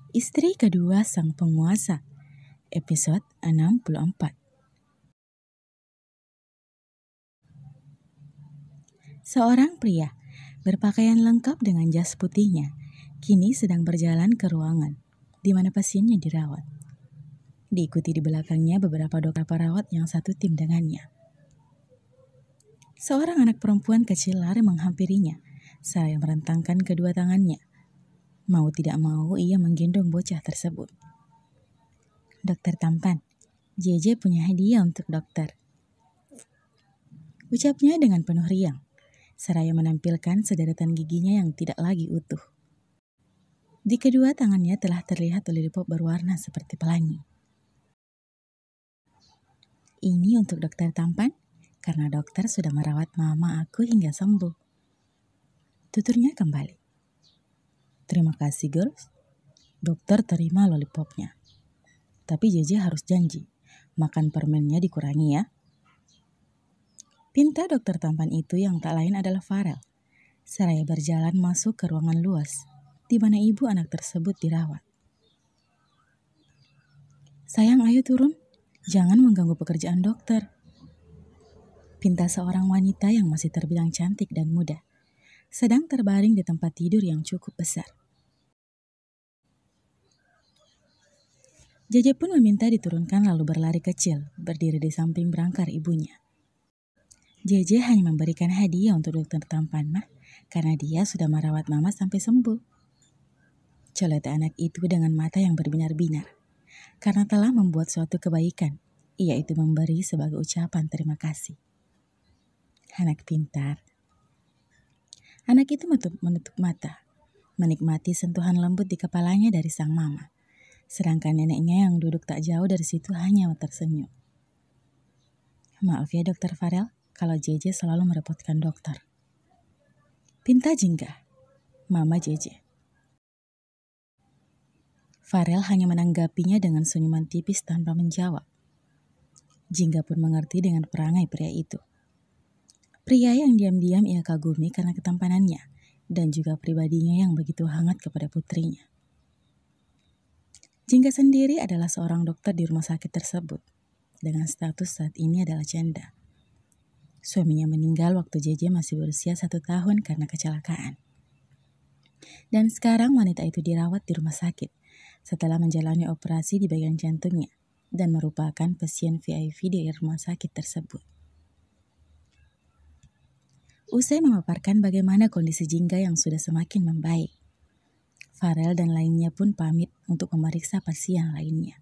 Istri kedua sang penguasa, episode 64. Seorang pria berpakaian lengkap dengan jas putihnya kini sedang berjalan ke ruangan di mana pasiennya dirawat. Diikuti di belakangnya beberapa dokter perawat yang satu tim dengannya. Seorang anak perempuan kecil lari menghampirinya, seraya merentangkan kedua tangannya. Mau tidak mau ia menggendong bocah tersebut. "Dokter tampan, JJ punya hadiah untuk dokter," ucapnya dengan penuh riang, seraya menampilkan sederetan giginya yang tidak lagi utuh. Di kedua tangannya telah terlihat lollipop berwarna seperti pelangi. "Ini untuk dokter tampan, karena dokter sudah merawat mama aku hingga sembuh," tuturnya kembali. "Terima kasih, girls." Dokter terima lollipopnya. "Tapi JJ harus janji, makan permennya dikurangi ya." Pinta dokter tampan itu yang tak lain adalah Farel, seraya berjalan masuk ke ruangan luas, di mana ibu anak tersebut dirawat. "Sayang, ayo turun, jangan mengganggu pekerjaan dokter," pinta seorang wanita yang masih terbilang cantik dan muda, sedang terbaring di tempat tidur yang cukup besar. JJ pun meminta diturunkan lalu berlari kecil, berdiri di samping berangkar ibunya. JJ hanya memberikan hadiah untuk dokter tampan mah, karena dia sudah merawat mama sampai sembuh. Celoteh anak itu dengan mata yang berbinar-binar, karena telah membuat suatu kebaikan, yaitu memberi sebagai ucapan terima kasih. Anak pintar. Anak itu menutup mata, menikmati sentuhan lembut di kepalanya dari sang mama. Sedangkan neneknya yang duduk tak jauh dari situ hanya tersenyum. "Maaf ya dokter Farel, kalau JJ selalu merepotkan dokter," pinta Jingga, mama JJ. Farel hanya menanggapinya dengan senyuman tipis tanpa menjawab. Jingga pun mengerti dengan perangai pria itu. Pria yang diam-diam ia kagumi karena ketampanannya dan juga pribadinya yang begitu hangat kepada putrinya. Jingga sendiri adalah seorang dokter di rumah sakit tersebut, dengan status saat ini adalah janda. Suaminya meninggal waktu JJ masih berusia 1 tahun karena kecelakaan. Dan sekarang wanita itu dirawat di rumah sakit setelah menjalani operasi di bagian jantungnya dan merupakan pasien VIP di rumah sakit tersebut. Usai memaparkan bagaimana kondisi Jingga yang sudah semakin membaik, Farel dan lainnya pun pamit untuk memeriksa pasien lainnya.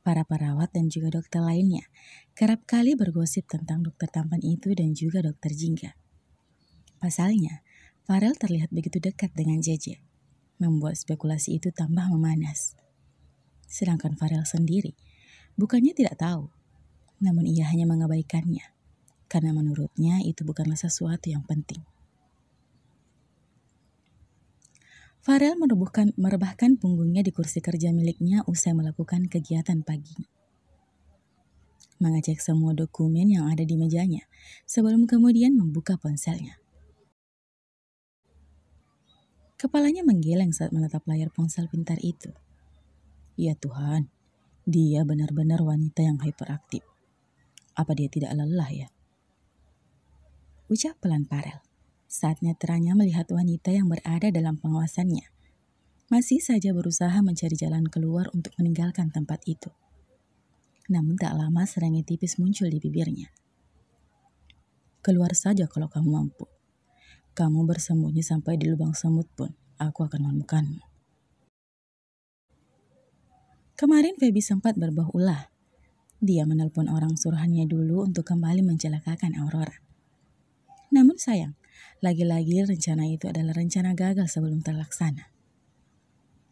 Para perawat dan juga dokter lainnya kerap kali bergosip tentang dokter tampan itu dan juga dokter Jingga. Pasalnya, Farel terlihat begitu dekat dengan JJ, membuat spekulasi itu tambah memanas. Sedangkan Farel sendiri bukannya tidak tahu, namun ia hanya mengabaikannya, karena menurutnya itu bukanlah sesuatu yang penting. Farel merebahkan punggungnya di kursi kerja miliknya usai melakukan kegiatan pagi. Mengecek semua dokumen yang ada di mejanya sebelum kemudian membuka ponselnya. Kepalanya menggeleng saat menatap layar ponsel pintar itu. Ya Tuhan, dia benar-benar wanita yang hiperaktif. Apa dia tidak lelah ya? Ucap pelan Farel saat netranya melihat wanita yang berada dalam pengawasannya. Masih saja berusaha mencari jalan keluar untuk meninggalkan tempat itu. Namun tak lama serangnya tipis muncul di bibirnya. "Keluar saja kalau kamu mampu. Kamu bersembunyi sampai di lubang semut pun, aku akan menemukanmu." Kemarin Feby sempat berbuah ulah. Dia menelpon orang suruhannya dulu untuk kembali mencelakakan Aurora. Namun sayang, lagi-lagi rencana itu adalah rencana gagal sebelum terlaksana.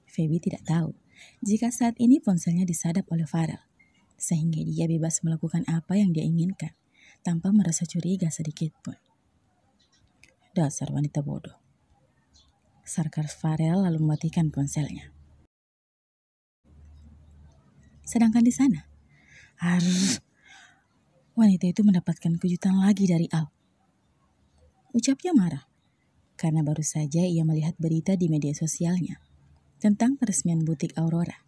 Feby tidak tahu jika saat ini ponselnya disadap oleh Farel, sehingga dia bebas melakukan apa yang dia inginkan tanpa merasa curiga sedikit pun. "Dasar wanita bodoh," sarkas Farel lalu mematikan ponselnya. Sedangkan di sana, wanita itu mendapatkan kejutan lagi dari Al. Ucapnya marah karena baru saja ia melihat berita di media sosialnya tentang peresmian butik Aurora.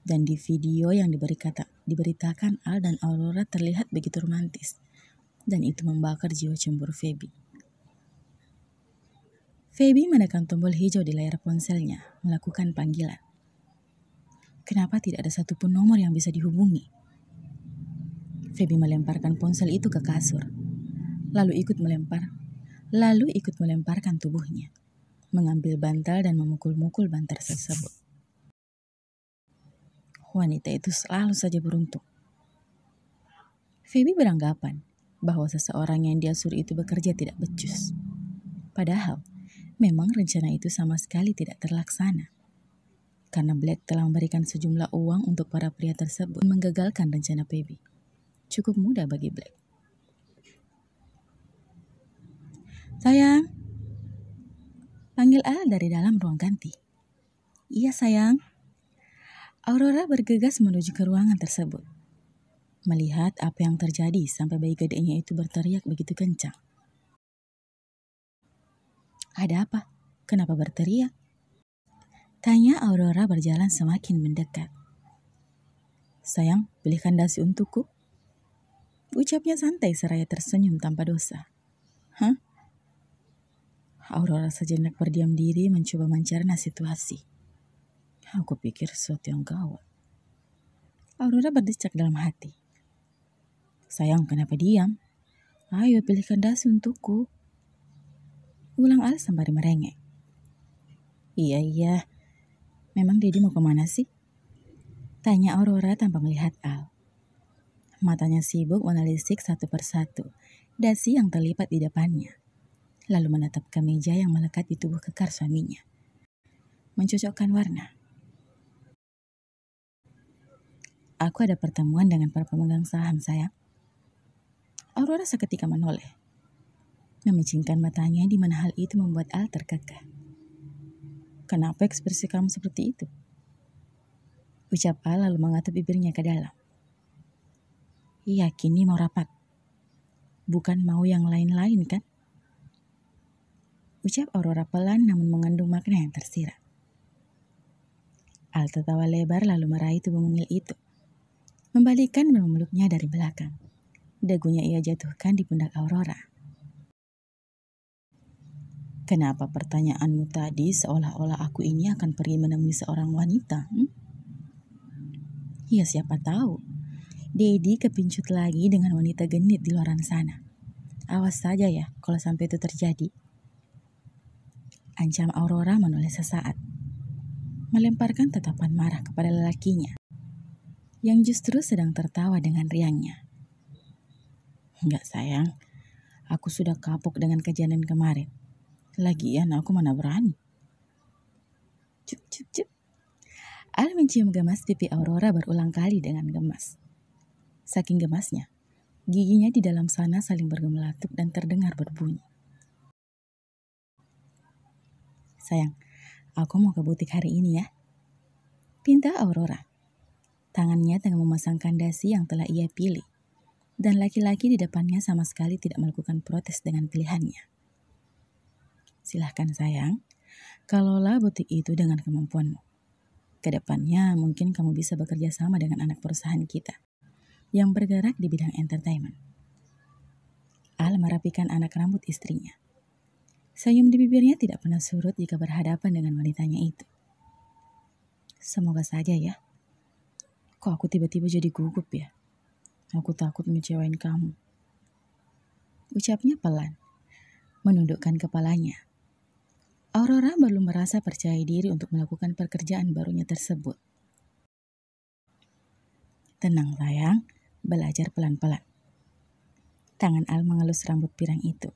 Dan di video yang diberitakan, Al dan Aurora terlihat begitu romantis. Dan itu membakar jiwa cemburu Feby. Feby menekan tombol hijau di layar ponselnya, melakukan panggilan. Kenapa tidak ada satupun nomor yang bisa dihubungi? Feby melemparkan ponsel itu ke kasur, lalu ikut melemparkan tubuhnya, mengambil bantal dan memukul-mukul bantal tersebut. Wanita itu selalu saja beruntung. Feby beranggapan bahwa seseorang yang dia suruh itu bekerja tidak becus. Padahal, memang rencana itu sama sekali tidak terlaksana. Karena Black telah memberikan sejumlah uang untuk para pria tersebut menggagalkan rencana Feby. Cukup mudah bagi Black. Sayang, panggil Al dari dalam ruang ganti. Iya sayang. Aurora bergegas menuju ke ruangan tersebut. Melihat apa yang terjadi sampai bayi gedenya itu berteriak begitu kencang. Ada apa? Kenapa berteriak? Tanya Aurora berjalan semakin mendekat. Sayang, belikan dasi untukku. Ucapnya santai seraya tersenyum tanpa dosa. Hah? Aurora sejenak berdiam diri mencoba mencerna situasi. Aku pikir sesuatu yang gawat. Aurora berdecak dalam hati. Sayang, kenapa diam? Ayo pilihkan dasi untukku. Ulang Al sembari merengek. Iya. Memang Dedi mau kemana sih? Tanya Aurora tanpa melihat Al. Matanya sibuk menelisik satu persatu dasi yang terlipat di depannya. Lalu menatap ke meja yang melekat di tubuh kekar suaminya. Mencocokkan warna. Aku ada pertemuan dengan para pemegang saham, sayang. Aurora seketika menoleh. Memicingkan matanya di mana hal itu membuat Al terkekeh. Kenapa ekspresi kamu seperti itu? Ucap Al lalu mengatap bibirnya ke dalam. Iya, kini mau rapat. Bukan mau yang lain-lain kan? Ucap Aurora pelan namun mengandung makna yang tersirat. Al tertawa lebar lalu meraih tubuh mungil itu. Membalikkan dan memeluknya dari belakang. Dagunya ia jatuhkan di pundak Aurora. Kenapa pertanyaanmu tadi seolah-olah aku ini akan pergi menemui seorang wanita? Ya siapa tahu. Dedi kepincut lagi dengan wanita genit di luar sana. Awas saja ya kalau sampai itu terjadi. Ancam Aurora menoleh sesaat. Melemparkan tatapan marah kepada lelakinya. Yang justru sedang tertawa dengan riangnya. Enggak sayang, aku sudah kapok dengan kejadian kemarin. Lagian aku mana berani. Cup. Al mencium gemas pipi Aurora berulang kali dengan gemas. Saking gemasnya, giginya di dalam sana saling bergemelatuk dan terdengar berbunyi. Sayang, aku mau ke butik hari ini ya. Pinta Aurora. Tangannya tengah memasangkan dasi yang telah ia pilih. Dan laki-laki di depannya sama sekali tidak melakukan protes dengan pilihannya. Silahkan sayang, kelola butik itu dengan kemampuanmu. Kedepannya mungkin kamu bisa bekerja sama dengan anak perusahaan kita yang bergerak di bidang entertainment. Al merapikan anak rambut istrinya. Senyum di bibirnya tidak pernah surut jika berhadapan dengan wanitanya itu. Semoga saja ya. Kok aku tiba-tiba jadi gugup ya? Aku takut ngecewain kamu. Ucapnya pelan, menundukkan kepalanya. Aurora belum merasa percaya diri untuk melakukan pekerjaan barunya tersebut. Tenang sayang, belajar pelan-pelan. Tangan Al mengelus rambut pirang itu,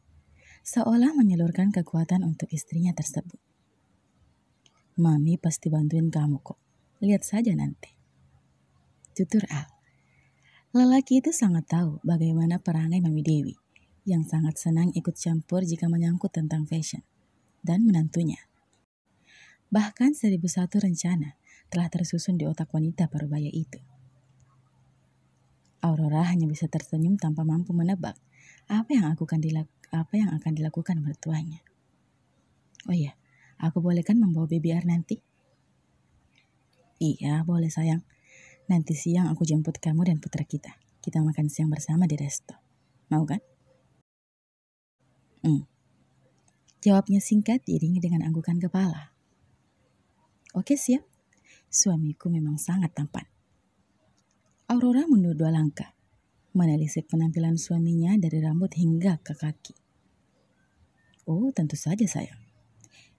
seolah menyalurkan kekuatan untuk istrinya tersebut. Mami pasti bantuin kamu kok, lihat saja nanti. Tutur Al. Lelaki itu sangat tahu bagaimana perangai Mami Dewi, yang sangat senang ikut campur jika menyangkut tentang fashion, dan menantunya. Bahkan 1001 rencana telah tersusun di otak wanita parubaya itu. Aurora hanya bisa tersenyum tanpa mampu menebak apa yang akan dilakukan mertuanya. Oh iya, aku boleh kan membawa BBR nanti? Iya, boleh sayang. Nanti siang aku jemput kamu dan putra kita. Kita makan siang bersama di resto. Mau kan? Jawabnya singkat diiringi dengan anggukan kepala. Oke siap. Suamiku memang sangat tampan. Aurora mundur 2 langkah, menelisik penampilan suaminya dari rambut hingga ke kaki. Oh, tentu saja sayang.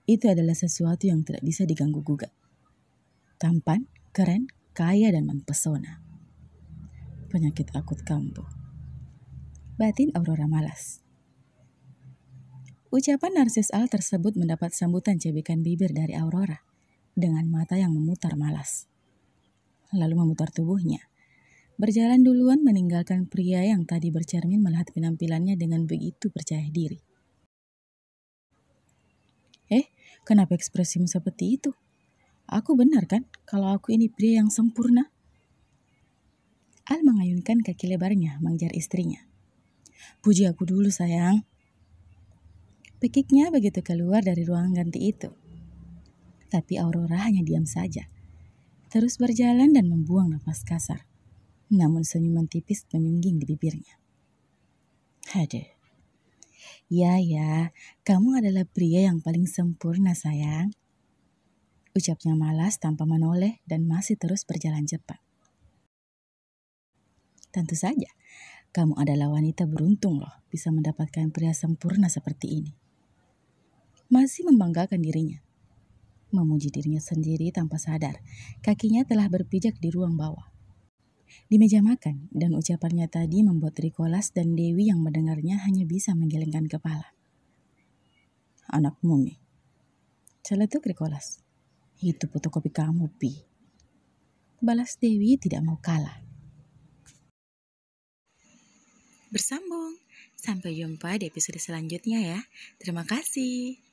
Itu adalah sesuatu yang tidak bisa diganggu-gugat. Tampan, keren, kaya, dan mempesona. Penyakit akut kambuh. Batin Aurora malas. Ucapan narsis Al tersebut mendapat sambutan cebekan bibir dari Aurora dengan mata yang memutar malas. Lalu memutar tubuhnya. Berjalan duluan meninggalkan pria yang tadi bercermin melihat penampilannya dengan begitu percaya diri. Kenapa ekspresimu seperti itu? Aku benar kan kalau aku ini pria yang sempurna? Al mengayunkan kaki lebarnya mengejar istrinya. Puji aku dulu sayang. Pekiknya begitu keluar dari ruang ganti itu. Tapi Aurora hanya diam saja. Terus berjalan dan membuang napas kasar. Namun senyuman tipis menyungging di bibirnya. Haduh. Ya, kamu adalah pria yang paling sempurna sayang. Ucapnya malas tanpa menoleh dan masih terus berjalan cepat. Tentu saja, kamu adalah wanita beruntung loh bisa mendapatkan pria sempurna seperti ini. Masih membanggakan dirinya. Memuji dirinya sendiri tanpa sadar, kakinya telah berpijak di ruang bawah. Di meja makan, dan ucapannya tadi membuat Rikolas dan Dewi yang mendengarnya hanya bisa menggelengkan kepala. Anak mumi. Celetuk Rikolas. Itu fotokopi kamu, Pi. Balas Dewi tidak mau kalah. Bersambung. Sampai jumpa di episode selanjutnya ya. Terima kasih.